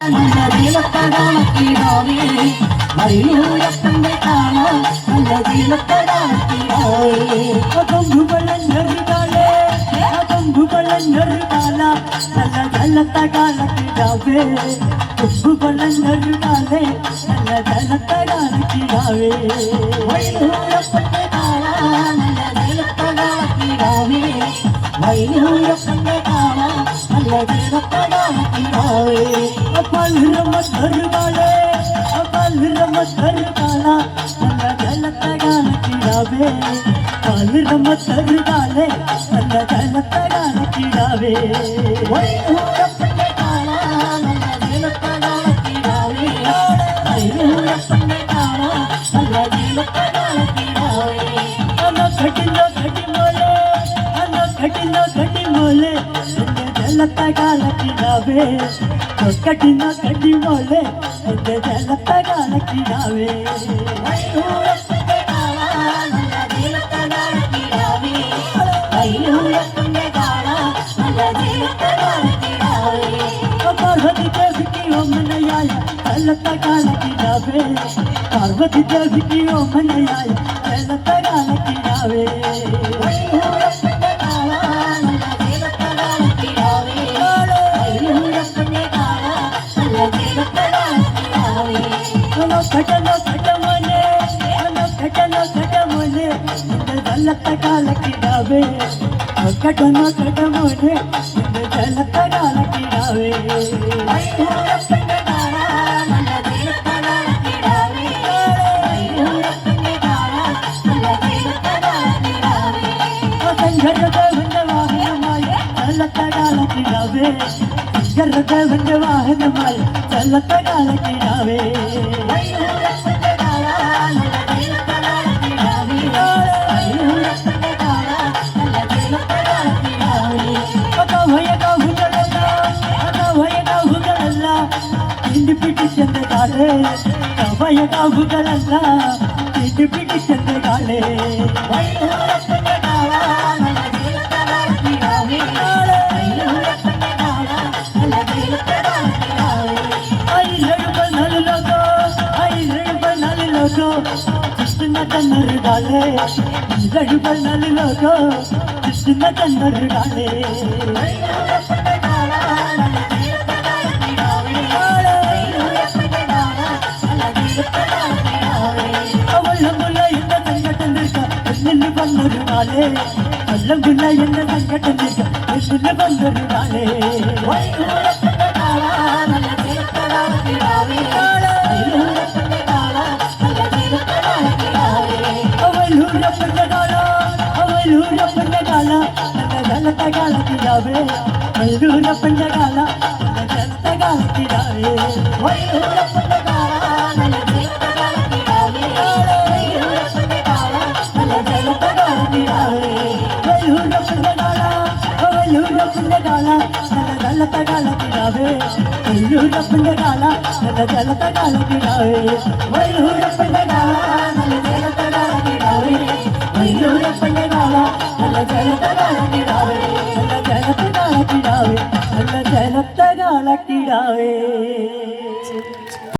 നല്ല നീലത്തടാക്കിടാവേ മറിയൂരപ്പന്റെ കാണാൻ നല്ല നീലത്തടാക്കിടാവേ അകമ്പുകളഞ്ഞൊരുകാലേ അകമ്പുകളഞ്ഞൊരുകാല നല്ല ജലത്തകാലക്കിടാവേ കുമ്പുകളഞ്ഞൊരുകാലേ നല്ല ജലത്തകാലക്കിടാവേ മറിയൂരപ്പന്റെ കാണാൻ നല്ല നീലത്തടാക്കിടാവേ മറിയൂരപ്പന്റെ കാണാൻ നല്ല നീലത്തടാക്കിടാവേ അപൽരമധരുകാലേ അപൽരമധരുകാല നല്ല ജലത്തകാലക്കിടാവേ അപൽരമധരുകാലേ നല്ല ജലത്തകാലക്കിടാവേ മറിയൂരപ്പന്റെ കാണാൻ നല്ല നീലത്തടാക്കിടാവേ മറിയൂരപ്പന്റെ കാണാൻ നല്ല നീലത്തടാക്കിടാവേ കടിമോലെ ജലത്തകാലക്കിടാവേ കടിമോലെ എന്റെ ജലത്തകാലക്കിടാവേ മറിയൂരപ്പന്റെ കാണാൻ നല്ല നീലത്തടാക്കിടാവേ മറിയൂരപ്പന്റെ കാണാൻ നല്ല നീലത്തടാക്കിടാവേ പാർവതി ദേവിക്ക് ഓമനയായ ജലത്തകാലക്കിടാവേ പാർവതി ദേവിക്ക് ഓമനയായ ജലത്തകാലക്കിടാവേ മറിയൂരപ്പന്റെ കാണാൻ നല്ല നീലത്തടാക്കിടാവേ മറിയൂരപ്പന്റെ കാണാൻ നല്ല നീലത്തടാക്കിടാവേ കടമോനെ എന്റെ ജലത്തകാലക്കിടാവേ കടമോനെ എന്റെ ജലത്തകാലക്കിടാവേ മറിയൂരപ്പന്റെ കാണാൻ നല്ല നീലത്തടാക്കിടാവേ മറിയൂരപ്പന്റെ കാണാൻ നല്ല നീലത്തടാക്കിടാവേ ശങ്കരദേവന്റെ വാഹനമായി ജലത്തകാലക്കിടാവേ ശങ്കരദേവന്റെ വാഹനമായി ജലത്തകാലക്കിടാവേ മറിയൂരപ്പന്റെ കാണാൻ നല്ല നീലത്തടാക്കിടാവേ മറിയൂരപ്പന്റെ കാണാൻ നല്ല നീലത്തടാക്കിടാവേ കവയകാവുകളല്ല പിടിച്ചെന്റെ കാലേ കവയകാവുകളല്ല പിടിച്ചെന്റെ കാലേ മറിയൂരപ്പന്റെ കാണാൻ നല്ല നീലത്തടാക്കിടാവേ മറിയൂരപ്പന്റെ കാണാൻ നല്ല നീലത്തടാക്കിടാവേ കൃഷ്ണ കണ്ണറുകാലേ കൃഷ്ണ കണ്ണറുകാലേ മറിയൂരപ്പന്റെ കാണാൻ നല്ല നീലത്തടാക്കിടാവേ മറിയൂരപ്പന്റെ കാണാൻ നല്ല നീലത്തടാക്കിടാവേ അവളമുള്ള എന്റെ സങ്കടം എന്നിന് വന്നൊരു നാളെ വല്ലമുള്ള എന്റെ സങ്കടം എന്നിന് വന്നൊരു നാളെ മറിയൂരപ്പന്റെ കാണാൻ നല്ല നീലത്തടാക്കിടാവേ മറിയൂരപ്പന്റെ കാണാൻ നല്ല നീലത്തടാക്കിടാവേ അവലൂരപ്പന്റെ കാല നല്ല ജലത്തകാലക്കിടാവേ അവലൂരപ്പന്റെ കാല നല്ല ജലത്തകാലക്കിടാവേ മറിയൂരപ്പന്റെ കാണാൻ നല്ല നീലത്തടാക്കിടാവേ മറിയൂരപ്പന്റെ കാണാൻ നല്ല നീലത്തടാക്കിടാവേ അവലൂരപ്പന്റെ കാല നല്ല ജലത്തകാലക്കിടാവേ അവലൂരപ്പന്റെ കാല നല്ല ജലത്തകാലക്കിടാവേ മറിയൂരപ്പന്റെ കാണാൻ നല്ല നീലത്തടാക്കിടാവേ മറിയൂരപ്പന്റെ കാണാൻ നല്ല നല്ല ജലത്തടാക്കിടാവേ ജലത്തകാലക്കിടാവേ നല്ല ജലത്തകാലക്കിടാവേ